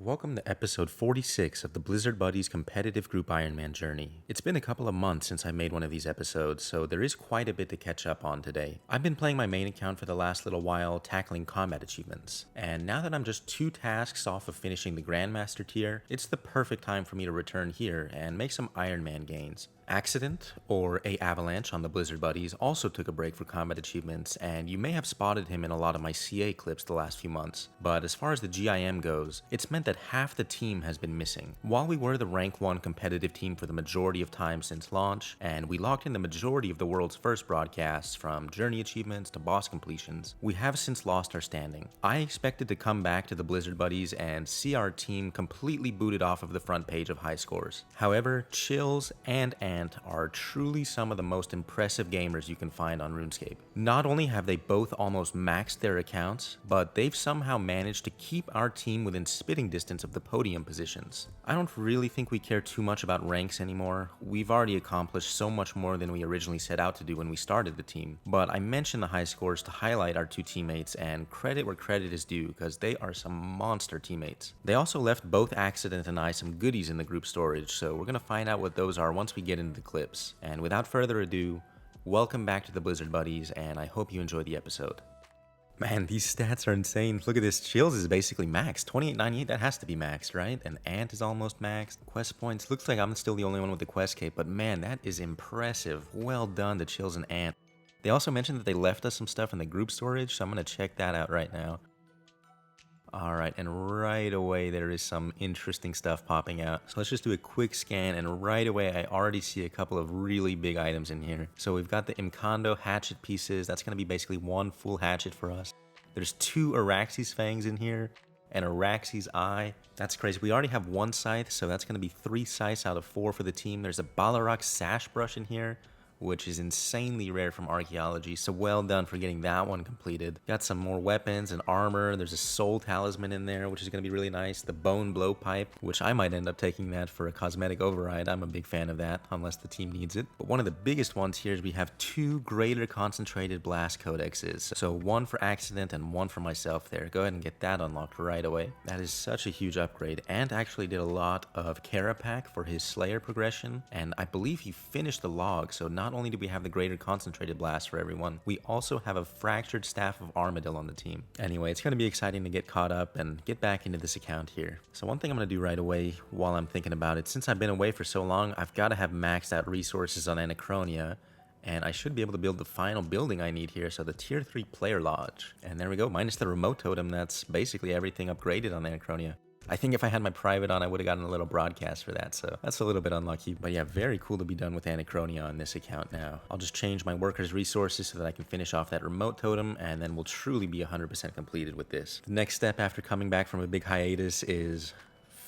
Welcome to episode 46 of the Blizzard Buddies competitive group Ironman journey. It's been a couple of months since I made one of these episodes, so there is quite a bit to catch up on today. I've been playing my main account for the last little while, tackling combat achievements, and now that I'm just 2 tasks off of finishing the Grandmaster tier, it's the perfect time for me to return here and make some Ironman gains. Accident, or A Avalanche on the Blizzard Buddies, also took a break for combat achievements, and you may have spotted him in a lot of my CA clips the last few months. But as far as the GIM goes, it's meant that half the team has been missing. While we were the rank 1 competitive team for the majority of time since launch, and we locked in the majority of the world's first broadcasts, from journey achievements to boss completions, we have since lost our standing. I expected to come back to the Blizzard Buddies and see our team completely booted off of the front page of high scores. However, Chills and are truly some of the most impressive gamers you can find on RuneScape. Not only have they both almost maxed their accounts, but they've somehow managed to keep our team within spitting distance of the podium positions. I don't really think we care too much about ranks anymore. We've already accomplished so much more than we originally set out to do when we started the team, but I mentioned the high scores to highlight our 2 teammates and credit where credit is due, because they are some monster teammates. They also left both Accident and I some goodies in the group storage, so we're gonna find out what those are once we get into the clips. And without further ado, welcome back to the Blizzard Buddies, and I hope you enjoy the episode. Man, these stats are insane. Look at this. Chills is basically maxed. 2898, that has to be maxed, right? And Ant is almost maxed. Quest points. Looks like I'm still the only one with the quest cape, but man, that is impressive. Well done to Chills and Ant. They also mentioned that they left us some stuff in the group storage, so I'm going to check that out right now. Alright, and right away there is some interesting stuff popping out. So let's just do a quick scan, and right away I already see a couple of really big items in here. So we've got the Imkando hatchet pieces. That's going to be basically 1 full hatchet for us. There's 2 Araxes fangs in here, and Araxes eye. That's crazy. We already have 1 scythe, so that's going to be 3 scythes out of 4 for the team. There's a Balrog sash brush in here, which is insanely rare from archaeology, so well done for getting that one completed. Got some more weapons and armor. There's a soul talisman in there, which is going to be really nice. The bone blowpipe, which I might end up taking that for a cosmetic override. I'm a big fan of that, unless the team needs it. But one of the biggest ones here is we have 2 greater concentrated blast codexes. So 1 for Accident and 1 for myself there. Go ahead and get that unlocked right away. That is such a huge upgrade. And actually did a lot of Carapac for his Slayer progression, and I believe he finished the log, so not only do we have the greater concentrated blast for everyone, we also have a fractured staff of Armadillo on the team. Anyway, it's going to be exciting to get caught up and get back into this account here. So one thing I'm going to do right away while I'm thinking about it, since I've been away for so long, I've got to have maxed out resources on Anachronia, and I should be able to build the final building I need here, so the tier 3 player lodge. And there we go, minus the remote totem, that's basically everything upgraded on Anachronia. I think if I had my private on, I would have gotten a little broadcast for that, so that's a little bit unlucky. But yeah, very cool to be done with Anachronia on this account now. I'll just change my workers' resources so that I can finish off that remote totem, and then we'll truly be 100% completed with this. The next step after coming back from a big hiatus is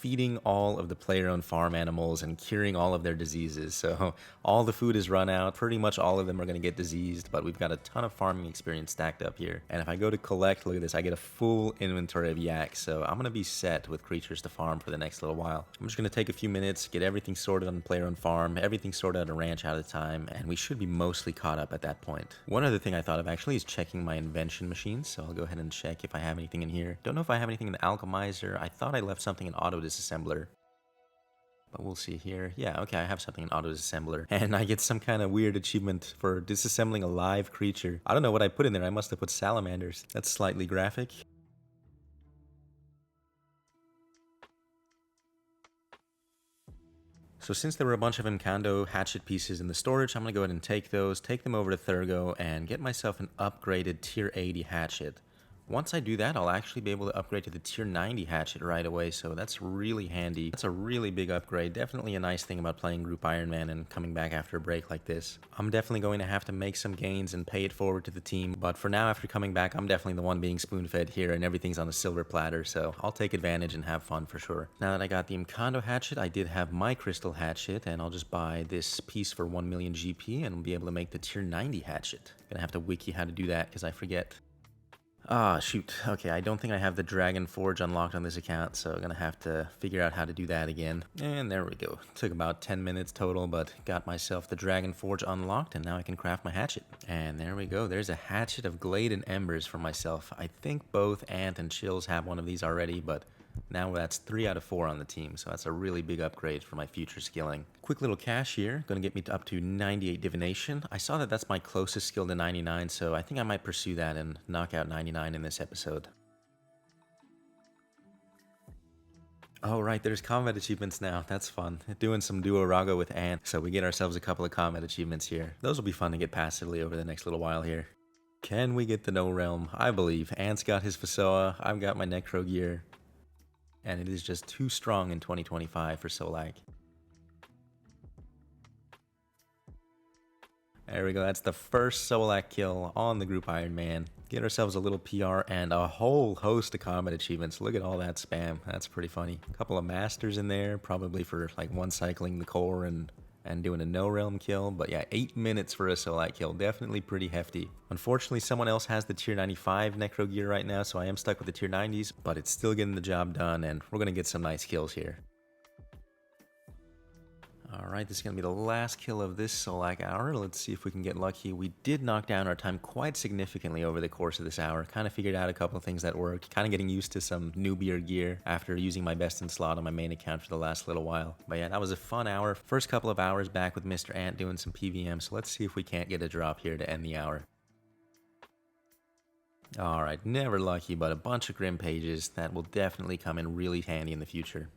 feeding all of the player-owned farm animals and curing all of their diseases. So all the food is run out. Pretty much all of them are going to get diseased, but we've got a ton of farming experience stacked up here. And if I go to collect, look at this, I get a full inventory of yaks. So I'm going to be set with creatures to farm for the next little while. I'm just going to take a few minutes, get everything sorted on the player-owned farm, everything sorted at a ranch at a time, and we should be mostly caught up at that point. One other thing I thought of actually is checking my invention machines. So I'll go ahead and check if I have anything in here. Don't know if I have anything in the alchemizer. I thought I left something in auto disassembler, but we'll see here. Yeah, okay, I have something in auto disassembler, and I get some kind of weird achievement for disassembling a live creature. I don't know what I put in there. I must have put salamanders. That's slightly graphic. So since there were a bunch of Imkando hatchet pieces in the storage, I'm going to go ahead and take those, take them over to Thurgo, and get myself an upgraded tier 80 hatchet. Once I do that, I'll actually be able to upgrade to the tier 90 hatchet right away, so that's really handy. That's a really big upgrade. Definitely a nice thing about playing Group Ironman and coming back after a break like this. I'm definitely going to have to make some gains and pay it forward to the team, but for now, after coming back, I'm definitely the one being spoon-fed here, and everything's on a silver platter, so I'll take advantage and have fun for sure. Now that I got the Imkando hatchet, I did have my crystal hatchet, and I'll just buy this piece for 1 million GP, and we'll be able to make the tier 90 hatchet. Gonna have to wiki how to do that, because I forget. Ah, shoot. Okay, I don't think I have the Dragon Forge unlocked on this account, so I'm gonna have to figure out how to do that again. And there we go. Took about 10 minutes total, but got myself the Dragon Forge unlocked, and now I can craft my hatchet. And there we go. There's a hatchet of Glade and Embers for myself. I think both Ant and Chills have one of these already, but Now that's 3 out of 4 on the team, so that's a really big upgrade for my future skilling. Quick little cache here, gonna get me up to 98 Divination. I saw that that's my closest skill to 99, so I think I might pursue that and knock out 99 in this episode. Oh right, there's combat achievements now, that's fun. Doing some duo raga with Ant, so we get ourselves a couple of combat achievements here. Those will be fun to get passively over the next little while here. Can we get the No Realm? I believe. Ant's got his Fasoa, I've got my Necro gear. And it is just too strong in 2025 for Solak. There we go, that's the first Solak kill on the group Ironman. Get ourselves a little PR and a whole host of combat achievements. Look at all that spam, that's pretty funny. A couple of masters in there, probably for like one cycling the core and doing a no realm kill. But yeah, 8 minutes for a Solak kill, definitely pretty hefty. Unfortunately, someone else has the tier 95 Necro gear right now, so I am stuck with the tier 90s, but it's still getting the job done, and we're gonna get some nice kills here. Alright, this is going to be the last kill of this Solak hour. Let's see if we can get lucky. We did knock down our time quite significantly over the course of this hour. Kind of figured out a couple of things that worked. Kind of getting used to some newbier gear after using my best in slot on my main account for the last little while. But yeah, that was a fun hour. First couple of hours back with Mr. Ant doing some PVM, so let's see if we can't get a drop here to end the hour. Alright, never lucky, but a bunch of Grim pages that will definitely come in really handy in the future.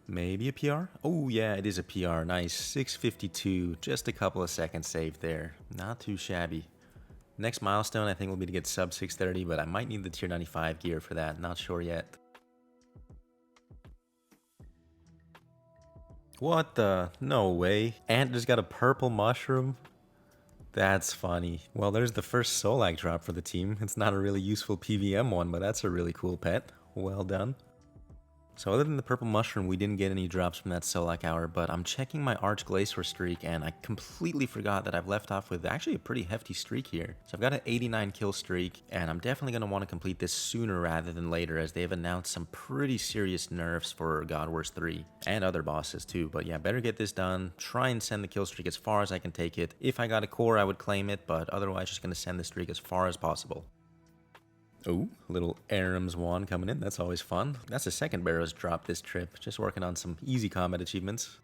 Maybe a PR? Oh yeah, it is a PR. Nice. 652. Just a couple of seconds saved there. Not too shabby. Next milestone I think will be to get sub 630, but I might need the tier 95 gear for that. Not sure yet. What the? No way. Ant just got a purple mushroom? That's funny. Well, there's the first Solak drop for the team. It's not a really useful PVM one, but that's a really cool pet. Well done. So other than the purple mushroom, we didn't get any drops from that Solak hour, but I'm checking my Arch-Glacor streak, and I completely forgot that I've left off with actually a pretty hefty streak here. So I've got an 89 kill streak, and I'm definitely going to want to complete this sooner rather than later, as they've announced some pretty serious nerfs for God Wars 3, and other bosses too. But yeah, better get this done, try and send the kill streak as far as I can take it. If I got a core, I would claim it, but otherwise just going to send the streak as far as possible. Oh, little Aram's wand coming in. That's always fun. That's the second barrows drop this trip. Just working on some easy combat achievements.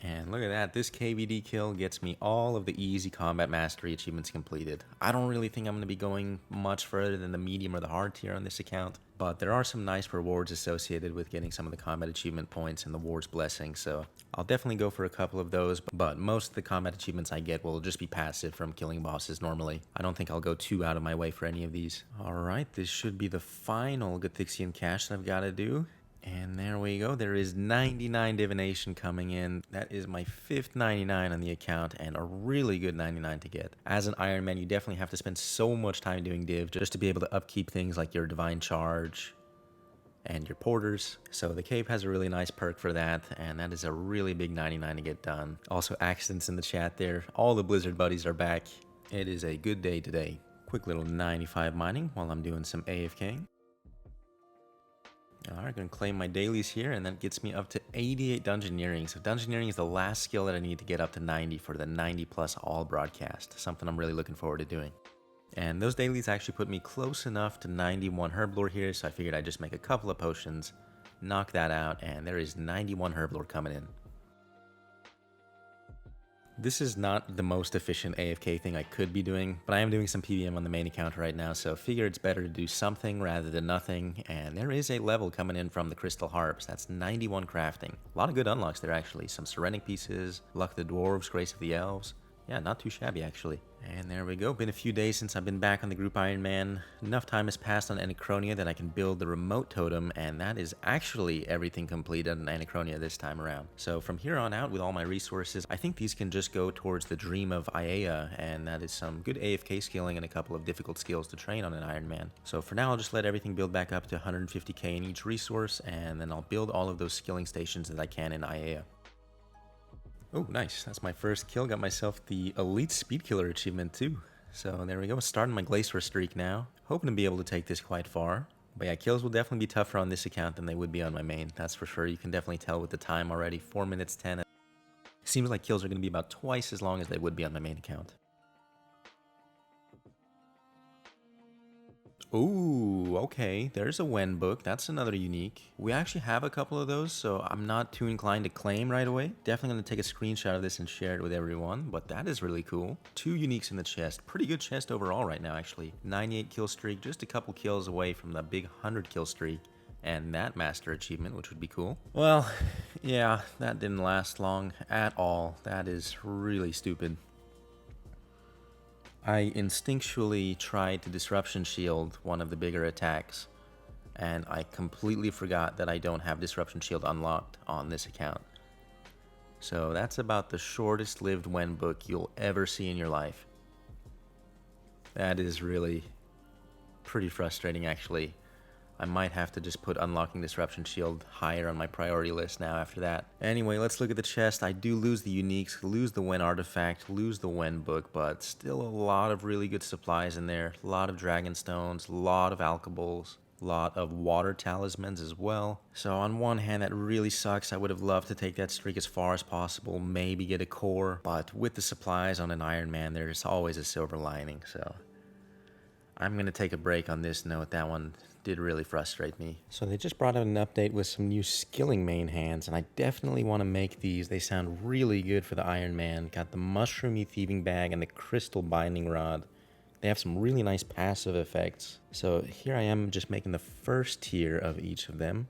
And look at that. This KVD kill gets me all of the easy combat mastery achievements completed. I don't really think I'm going to be going much further than the medium or the hard tier on this account, but there are some nice rewards associated with getting some of the combat achievement points and the Ward's Blessing, so I'll definitely go for a couple of those, but most of the combat achievements I get will just be passive from killing bosses normally. I don't think I'll go too out of my way for any of these. Alright, this should be the final Gothixian cache that I've got to do. And there we go, there is 99 Divination coming in. That is my 5th 99 on the account, and a really good 99 to get. As an Ironman, you definitely have to spend so much time doing div just to be able to upkeep things like your Divine Charge and your Porters. So the Cave has a really nice perk for that, and that is a really big 99 to get done. Also, accidents in the chat there. All the Blizzard buddies are back. It is a good day today. Quick little 95 mining while I'm doing some AFK. Alright, gonna claim my dailies here, and that gets me up to 88 Dungeoneering. So Dungeoneering is the last skill that I need to get up to 90 for the 90 plus all broadcast. Something I'm really looking forward to doing. And those dailies actually put me close enough to 91 Herblore here, so I figured I'd just make a couple of potions, knock that out, and there is 91 Herblore coming in. This is not the most efficient AFK thing I could be doing, but I am doing some PVM on the main account right now, so figure it's better to do something rather than nothing, and there is a level coming in from the Crystal Harps. That's 91 crafting. A lot of good unlocks there actually. Some Serenic pieces, Luck of the Dwarves, Grace of the Elves. Yeah, not too shabby actually. And there we go. Been a few days since I've been back on the group Ironman. Enough time has passed on Anachronia that I can build the remote totem, and that is actually everything complete on Anachronia this time around. So from here on out, with all my resources, I think these can just go towards the dream of Iea, and that is some good AFK skilling and a couple of difficult skills to train on an Ironman. So for now, I'll just let everything build back up to 150k in each resource, and then I'll build all of those skilling stations that I can in Iea. Oh, nice. That's my first kill. Got myself the Elite Speed Killer achievement, too. So there we go. Starting my Glacor streak now. Hoping to be able to take this quite far. But yeah, kills will definitely be tougher on this account than they would be on my main. That's for sure. You can definitely tell with the time already. 4 minutes 10. Seems like kills are going to be about twice as long as they would be on my main account. Ooh, okay, there's a Wen book. That's another unique. We actually have a couple of those, so I'm not too inclined to claim right away. Definitely going to take a screenshot of this and share it with everyone, but that is really cool. 2 uniques in the chest. Pretty good chest overall right now, actually. 98 kill streak, just a couple kills away from the big 100 kill streak. And that master achievement, which would be cool. Well, yeah, that didn't last long at all. That is really stupid. I instinctually tried to disruption shield one of the bigger attacks, and I completely forgot that I don't have disruption shield unlocked on this account. So that's about the shortest lived Wen book you'll ever see in your life. That is really pretty frustrating, actually. I might have to just put unlocking disruption shield higher on my priority list now after that. Anyway, let's look at the chest. I do lose the uniques, lose the Wen artifact, lose the Wen book, but still a lot of really good supplies in there. A lot of dragon stones, a lot of alkables, a lot of water talismans as well. So on one hand, that really sucks. I would have loved to take that streak as far as possible, maybe get a core, but with the supplies on an Ironman, there's always a silver lining, so I'm going to take a break on this note. That one did really frustrate me. So they just brought out an update with some new skilling main hands, and I definitely want to make these. They sound really good for the Ironman. Got the mushroomy thieving bag and the crystal binding rod. They have some really nice passive effects. So here I am just making the first tier of each of them.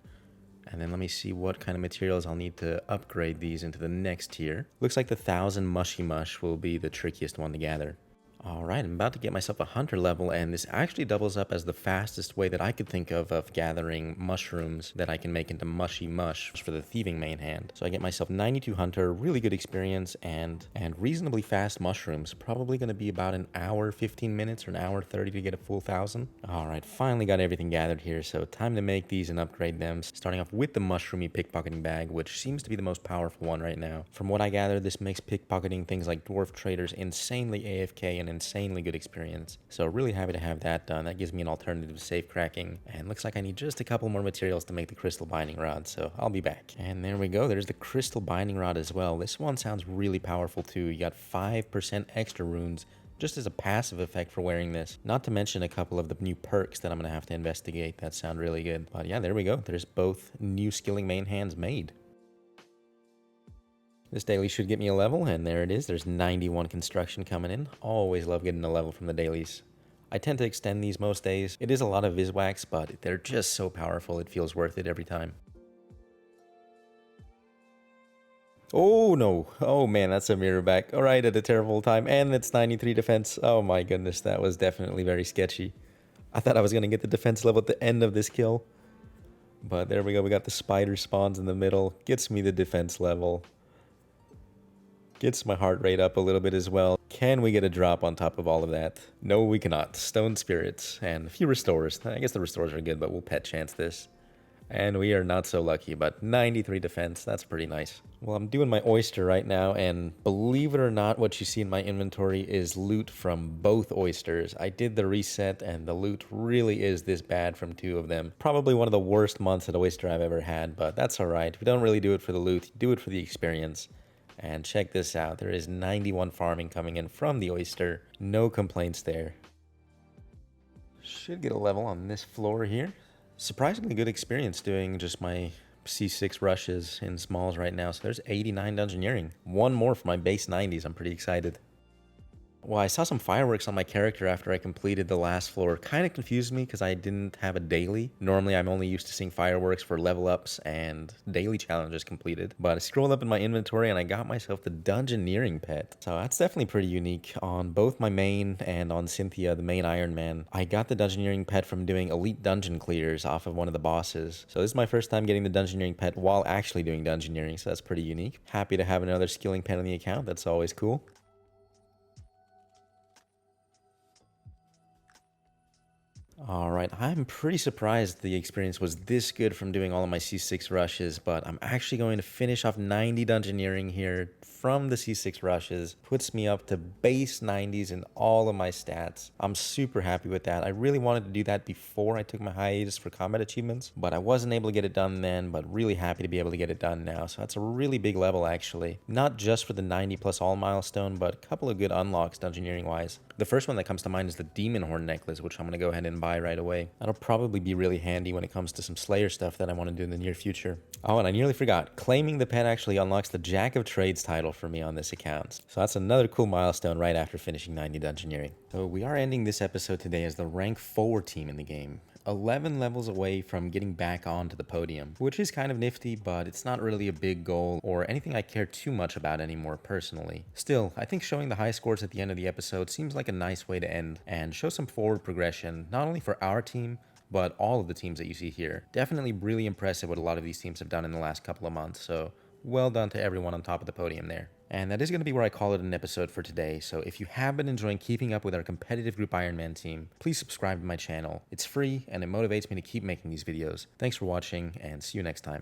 And then let me see what kind of materials I'll need to upgrade these into the next tier. Looks like the 1000 mushy mush will be the trickiest one to gather. Alright, I'm about to get myself a hunter level, and this actually doubles up as the fastest way that I could think of gathering mushrooms that I can make into mushy mush for the thieving main hand. So I get myself 92 hunter, really good experience, and reasonably fast mushrooms. Probably going to be about an hour 15 minutes or an hour 30 to get a full 1000. Alright, finally got everything gathered here, so time to make these and upgrade them. Starting off with the mushroomy pickpocketing bag, which seems to be the most powerful one right now. From what I gather, this makes pickpocketing things like dwarf traders insanely AFK and insanely good experience. So really happy to have that done. That gives me an alternative to safe cracking, and looks like I need just a couple more materials to make the crystal binding rod, so I'll be back. And there we go, there's the crystal binding rod as well. This one sounds really powerful too. You got 5% extra runes just as a passive effect for wearing this. Not to mention a couple of the new perks that I'm gonna have to investigate that sound really good. But yeah, there we go, there's both new skilling main hands made. This daily should get me a level, and there it is. There's 91 construction coming in. Always love getting a level from the dailies. I tend to extend these most days. It is a lot of Viswax, but they're just so powerful, it feels worth it every time. Oh no, oh man, that's a mirror back. Alright, at a terrible time, and it's 93 defense. Oh my goodness, that was definitely very sketchy. I thought I was going to get the defense level at the end of this kill. But there we go, we got the spider spawns in the middle. Gets me the defense level. Gets my heart rate up a little bit as well. Can we get a drop on top of all of that? No, we cannot. Stone spirits and a few restores. I guess the restores are good, but we'll pet chance this. And we are not so lucky, but 93 defense, that's pretty nice. Well, I'm doing my oyster right now, and believe it or not, what you see in my inventory is loot from both oysters. I did the reset, and the loot really is this bad from 2 of them. Probably one of the worst months at oyster I've ever had, but that's alright. We don't really do it for the loot, do it for the experience. And check this out, there is 91 farming coming in from the oyster. No complaints there. Should get a level on this floor here. Surprisingly good experience doing just my C6 rushes in smalls right now. So there's 89 Dungeoneering. One more for my base 90s, I'm pretty excited. Well, I saw some fireworks on my character after I completed the last floor. Kind of confused me because I didn't have a daily. Normally, I'm only used to seeing fireworks for level ups and daily challenges completed. But I scrolled up in my inventory and I got myself the Dungeoneering pet. So that's definitely pretty unique. On both my main and on Cynthia, the main Ironman, I got the Dungeoneering pet from doing elite dungeon clears off of one of the bosses. So this is my first time getting the Dungeoneering pet while actually doing Dungeoneering, so that's pretty unique. Happy to have another skilling pet on the account, that's always cool. Alright, I'm pretty surprised the experience was this good from doing all of my C6 rushes, but I'm actually going to finish off 90 Dungeoneering here from the C6 rushes. Puts me up to base 90s in all of my stats. I'm super happy with that. I really wanted to do that before I took my hiatus for combat achievements, but I wasn't able to get it done then, but really happy to be able to get it done now. So that's a really big level actually. Not just for the 90 plus all milestone, but a couple of good unlocks Dungeoneering wise. The first one that comes to mind is the Demon Horn necklace, which I'm going to go ahead and buy buy right away. That'll probably be really handy when it comes to some Slayer stuff that I want to do in the near future. Oh, and I nearly forgot. Claiming the pet actually unlocks the Jack of Trades title for me on this account. So that's another cool milestone right after finishing 90 Dungeoneering. So we are ending this episode today as the rank 4 team in the game. 11 levels away from getting back onto the podium, which is kind of nifty, but it's not really a big goal or anything I care too much about anymore personally. Still, I think showing the high scores at the end of the episode seems like a nice way to end and show some forward progression, not only for our team, but all of the teams that you see here. Definitely really impressive what a lot of these teams have done in the last couple of months, so well done to everyone on top of the podium there. And that is going to be where I call it an episode for today, so if you have been enjoying keeping up with our competitive group Ironman team, please subscribe to my channel. It's free and it motivates me to keep making these videos. Thanks for watching and see you next time.